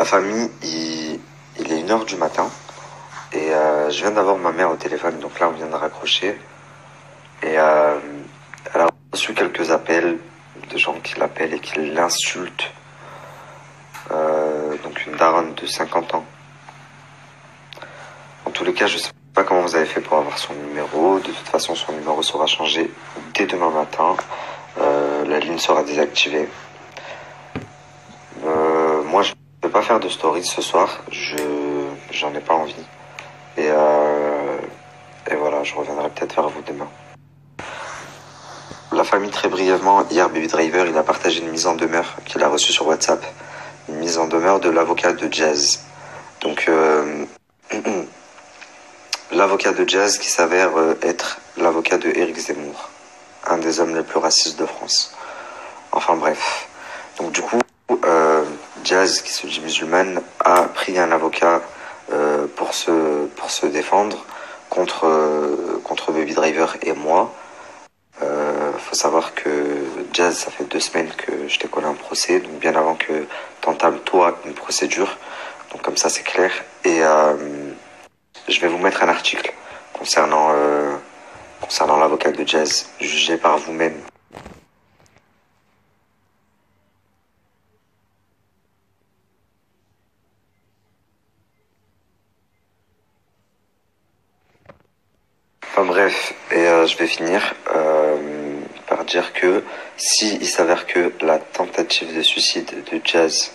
La famille, il est 1 h du matin et je viens d'avoir ma mère au téléphone, donc là on vient de raccrocher et elle a reçu quelques appels de gens qui l'appellent et qui l'insultent. Donc une daronne de 50 ans. En tous les cas, je sais pas comment vous avez fait pour avoir son numéro. De toute façon, son numéro sera changé dès demain matin. La ligne sera désactivée. Moi, je ne vais pas faire de stories ce soir. J'en ai pas envie. Et voilà, je reviendrai peut-être vers vous demain. La famille, très brièvement, hier, Baby Driver, il a partagé une mise en demeure qu'il a reçue sur WhatsApp. Une mise en demeure de l'avocat de Jazz. Donc, l'avocat de Jazz qui s'avère être l'avocat de Éric Zemmour, un des hommes les plus racistes de France. Enfin bref. Donc du coup, Jazz, qui se dit musulmane, a pris un avocat pour se défendre contre Baby Driver et moi. Faut savoir que Jazz, ça fait 2 semaines que je t'ai collé un procès, donc bien avant que t'entames toi une procédure. Donc comme ça c'est clair. Et je vais vous mettre un article concernant l'avocat de Jazz, jugé par vous-même. Enfin bref, et je vais finir par dire que si il s'avère que la tentative de suicide de Jazz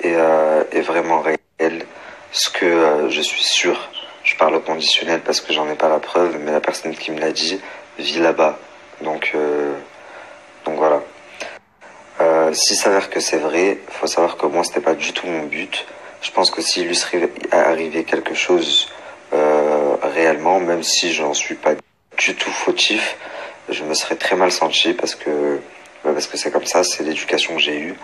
est vraiment réelle, ce que je suis sûr, je parle au conditionnel parce que j'en ai pas la preuve, mais la personne qui me l'a dit vit là-bas. Donc voilà. S'il s'avère que c'est vrai, faut savoir que moi c'était pas du tout mon but. Je pense que s'il lui serait arrivé quelque chose réellement, même si j'en suis pas du tout fautif, je me serais très mal senti parce que c'est comme ça, c'est l'éducation que j'ai eue.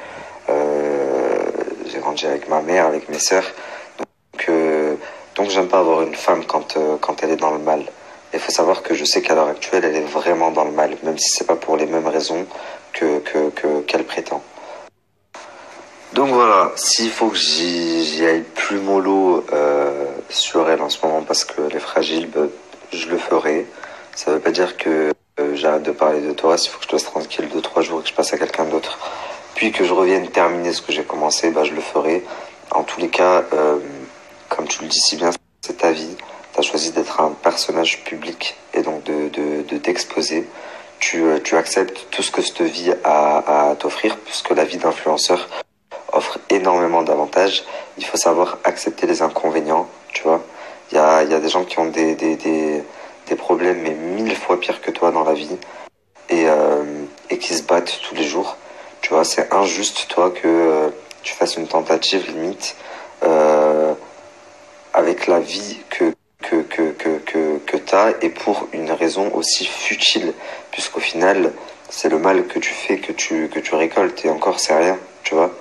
J'ai grandi avec ma mère, avec mes sœurs, donc j'aime pas avoir une femme quand elle est dans le mal. Il faut savoir que je sais qu'à l'heure actuelle, elle est vraiment dans le mal, même si c'est pas pour les mêmes raisons qu'elle prétend. Donc voilà, s'il faut que j'y aille plus mollo sur elle en ce moment parce qu'elle est fragile, je le ferai. Ça veut pas dire que j'arrête de parler de toi. S'il faut que je te laisse tranquille 2-3 jours et que je passe à quelqu'un d'autre, puis que je revienne terminer ce que j'ai commencé, je le ferai. En tous les cas, comme tu le dis si bien, c'est ta vie. Tu as choisi d'être un personnage public et donc de t'exposer. Tu acceptes tout ce que cette vie a à t'offrir, puisque la vie d'influenceur offre énormément d'avantages. Il faut savoir accepter les inconvénients, tu vois. Il y a des gens qui ont des problèmes, mais 1000 fois pires que toi dans la vie, et qui se battent tous les jours. Tu vois, c'est injuste, toi, que tu fasses une tentative limite avec la vie que t'as, et pour une raison aussi futile, puisqu'au final, c'est le mal que tu fais que tu récoltes, et encore, c'est rien, tu vois.